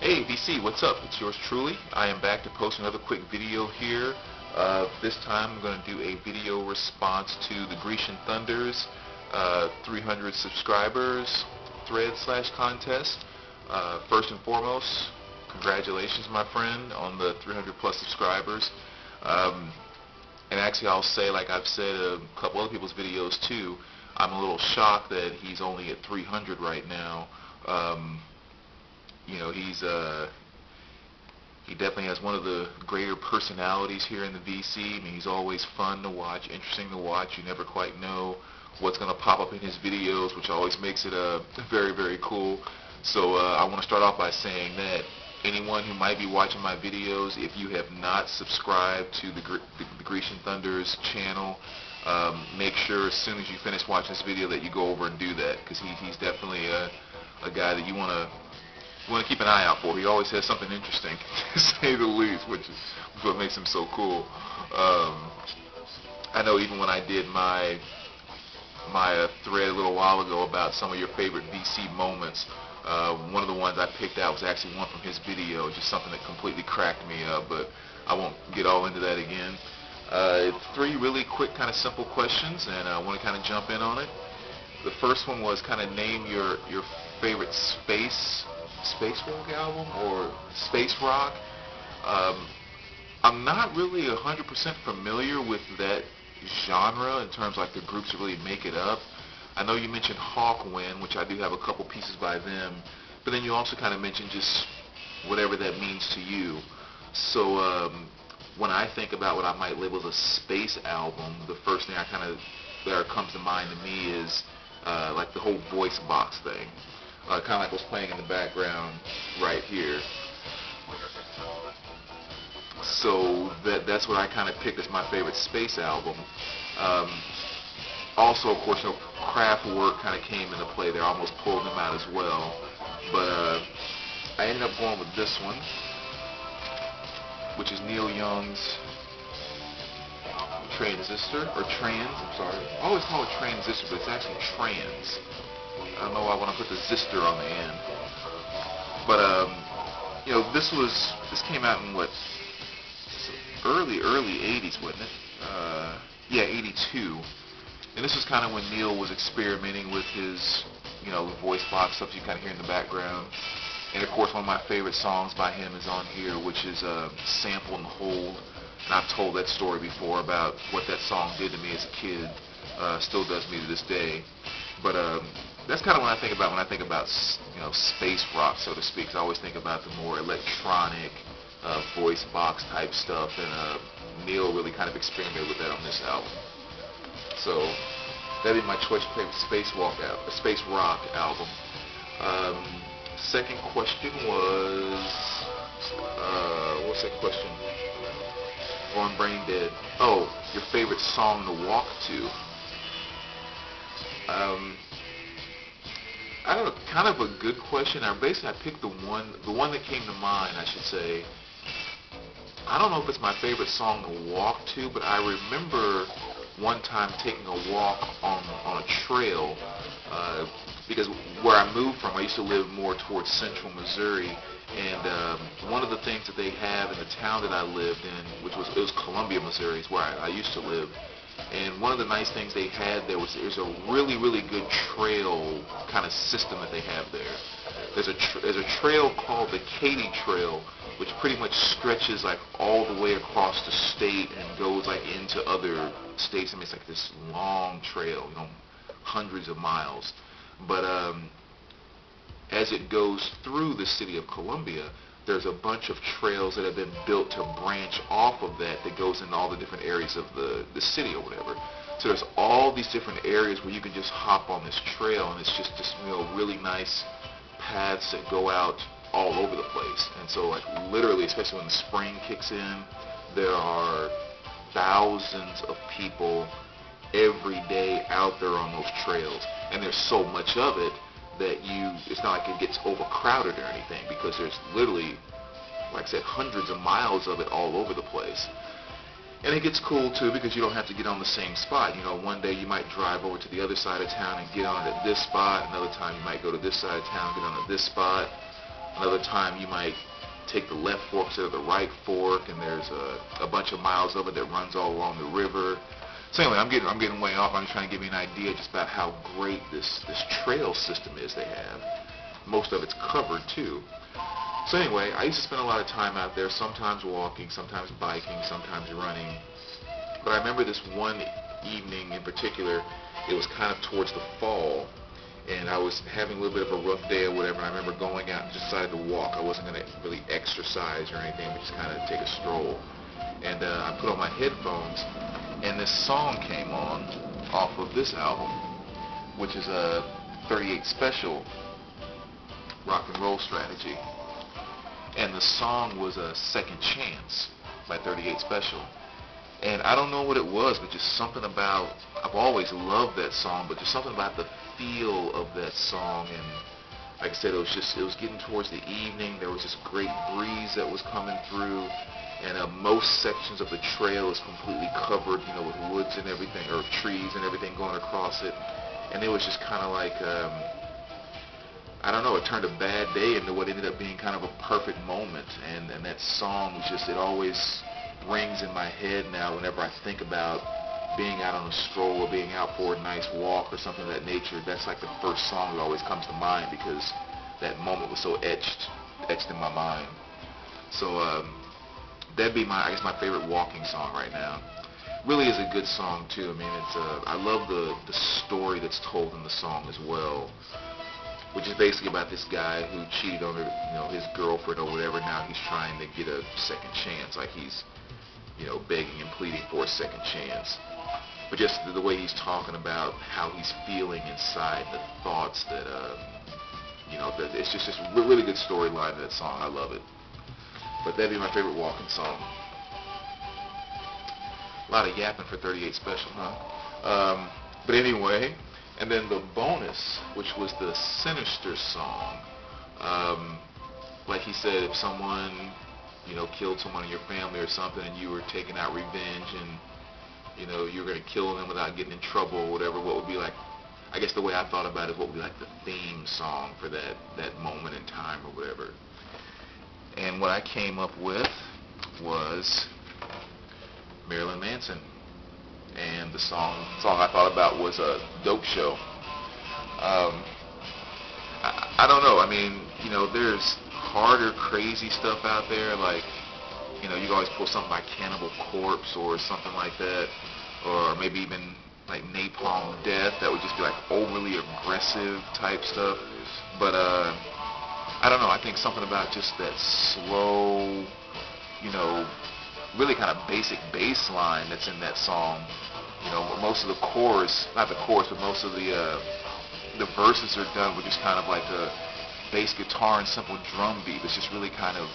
Hey VC, what's up? It's yours truly. I am back to post another quick video here. This time I'm going to do a video response to the Grecian Thunder's 300 subscribers thread/contest. First and foremost, congratulations my friend on the 300 plus subscribers. And actually I'll say, like I've said a couple other people's videos too, I'm a little shocked that he's only at 300 right now. You know, he definitely has one of the greater personalities here in the VC. I mean, he's always fun to watch, interesting to watch. You never quite know what's going to pop up in his videos, which always makes it very, very cool. So I want to start off by saying that anyone who might be watching my videos, if you have not subscribed to the Grecian Thunder's channel, make sure as soon as you finish watching this video that you go over and do that, because he's definitely a guy that you want to keep an eye out for. He always has something interesting, to say the least, which is what makes him so cool. I know even when I did my thread a little while ago about some of your favorite VC moments, one of the ones I picked out was actually one from his video, just something that completely cracked me up, but I won't get all into that again. Three really quick, kind of simple questions, and I want to kind of jump in on it. The first one was kind of name your favorite spacewalk album or space rock. I'm not really 100% familiar with that genre in terms of like the groups that really make it up. I know you mentioned Hawkwind, which I do have a couple pieces by them, but then you also kind of mentioned just whatever that means to you. So when I think about what I might label as a space album, the first thing that comes to mind to me is like the whole voice box thing. Kind of like what's playing in the background right here. So that's what I kind of picked as my favorite space album. Also, of course, Kraftwerk kind of came into play there. I almost pulled them out as well. But I ended up going with this one, which is Neil Young's Transistor, or Trans, I'm sorry. I always call it Transistor, but it's actually Trans. I don't know why I want to put the Zister on the end. But, you know, this came out in what, early 80s, wasn't it? Yeah, 82. And this was kind of when Neil was experimenting with his, you know, voice box stuff you kind of hear in the background. And of course, one of my favorite songs by him is on here, which is Sample and Hold. And I've told that story before about what that song did to me as a kid. Still does me to this day. But that's kind of what I think about when I think about, you know, space rock, so to speak. I always think about the more electronic voice box type stuff, and Neil really kind of experimented with that on this album. So that'd be my choice for favorite space rock album. Second question was, what's that question? On Brain Dead. Oh, your favorite song to walk to. I don't know, kind of a good question. I picked the one that came to mind, I should say. I don't know if it's my favorite song to walk to, but I remember one time taking a walk on a trail, because where I moved from, I used to live more towards central Missouri, and one of the things that they have in the town that I lived in, it was Columbia, Missouri, is where I used to live. And one of the nice things they had there was there's a really, really good trail kind of system that they have there. There's a trail called the Katy Trail, which pretty much stretches like all the way across the state and goes like into other states. I mean, it's like this long trail, you know, hundreds of miles. But as it goes through the city of Columbia, there's a bunch of trails that have been built to branch off of that goes into all the different areas of the city or whatever. So there's all these different areas where you can just hop on this trail, and it's just this, you know, really nice paths that go out all over the place. And so, like, literally, especially when the spring kicks in, there are thousands of people every day out there on those trails, and there's so much of it that it's not like it gets overcrowded or anything, because there's literally, like I said, hundreds of miles of it all over the place. And it gets cool too, because you don't have to get on the same spot. You know, one day you might drive over to the other side of town and get on it at this spot. Another time you might go to this side of town and get on at this spot. Another time you might take the left fork instead of the right fork, and there's a bunch of miles of it that runs all along the river. So anyway, I'm getting way off. I'm just trying to give you an idea just about how great this trail system is they have. Most of it's covered too. So anyway, I used to spend a lot of time out there, sometimes walking, sometimes biking, sometimes running. But I remember this one evening in particular, it was kind of towards the fall, and I was having a little bit of a rough day or whatever, and I remember going out and just decided to walk. I wasn't going to really exercise or anything, but just kind of take a stroll. And I put on my headphones, and this song came on off of this album, which is a 38 Special rock and roll strategy. And the song was a Second Chance by 38 Special. And I don't know what it was, but just something about, I've always loved that song, but just something about the feel of that song. And like I said, it was getting towards the evening. There was this great breeze that was coming through, and most sections of the trail is completely covered, with woods and everything, or trees and everything going across it. And it was just kind of like, I don't know, it turned a bad day into what ended up being kind of a perfect moment. And that song was just, it always rings in my head now whenever I think about being out on a stroll or being out for a nice walk or something of that nature. That's like the first song that always comes to mind because that moment was so etched in my mind. So that'd be I guess my favorite walking song right now. Really is a good song too. I mean, I love the story that's told in the song as well, which is basically about this guy who cheated on his girlfriend or whatever. Now he's trying to get a second chance, like he's begging and pleading for a second chance. But just the way he's talking about how he's feeling inside, the thoughts that that it's just a really good storyline in that song. I love it. But that'd be my favorite walking song. A lot of yapping for 38 Special, huh? But anyway, and then the bonus, which was the Sinister song. Like he said, if someone killed someone in your family or something, and you were taking out revenge, and you were going to kill them without getting in trouble or whatever, what would be like? I guess the way I thought about it, what would be like the theme song for that moment in time or whatever. And what I came up with was Marilyn Manson, and the song I thought about was a Dope Show. I don't know. I mean, there's harder, crazy stuff out there. Like, you can always pull something like Cannibal Corpse or something like that, or maybe even like Napalm Death. That would just be like overly aggressive type stuff. But I don't know. I think something about just that slow, really kind of basic bass line that's in that song. Most of the chorus, not the chorus, but most of the verses are done with just kind of like a bass guitar and simple drum beat. It's just really kind of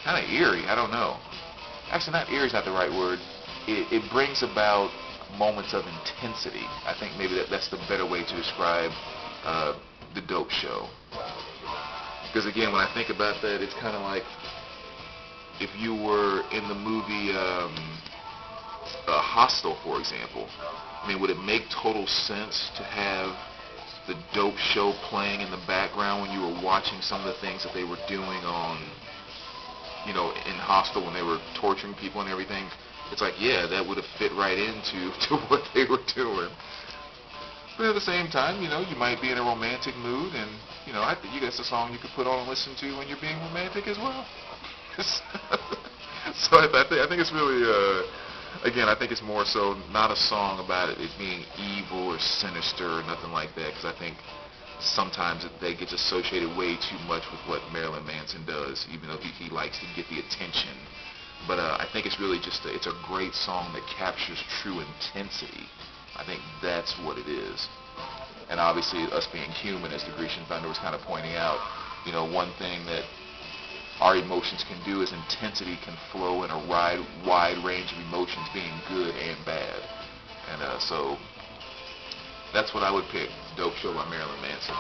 eerie. I don't know. Actually, not eerie is not the right word. It brings about moments of intensity. I think maybe that's the better way to describe the Dope Show. Because again, when I think about that, it's kind of like if you were in the movie Hostel, for example. I mean, would it make total sense to have the Dope Show playing in the background when you were watching some of the things that they were doing on, in Hostel when they were torturing people and everything? It's like, yeah, that would have fit right into what they were doing. But at the same time, you might be in a romantic mood, and I think that's a song you could put on and listen to when you're being romantic as well. So I think it's really, again, I think it's more so not a song about it being evil or sinister or nothing like that, because I think sometimes that gets associated way too much with what Marilyn Manson does, even though he likes to get the attention. But I think it's really just it's a great song that captures true intensity. I think that's what it is. And obviously, us being human, as the Grecian Thunder was kind of pointing out, one thing that our emotions can do is intensity can flow in a wide range of emotions, being good and bad. And so that's what I would pick, Dope Show by Marilyn Manson.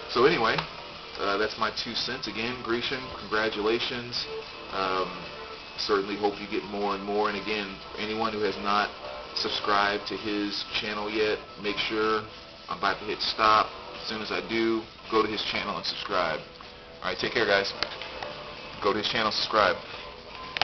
So anyway, that's my 2 cents. Again, Grecian, congratulations. Certainly hope you get more and more. And again, anyone who has not subscribed to his channel yet, make sure, I'm about to hit stop. As soon as I do, go to his channel and subscribe. Alright, take care, guys. Go to his channel, subscribe.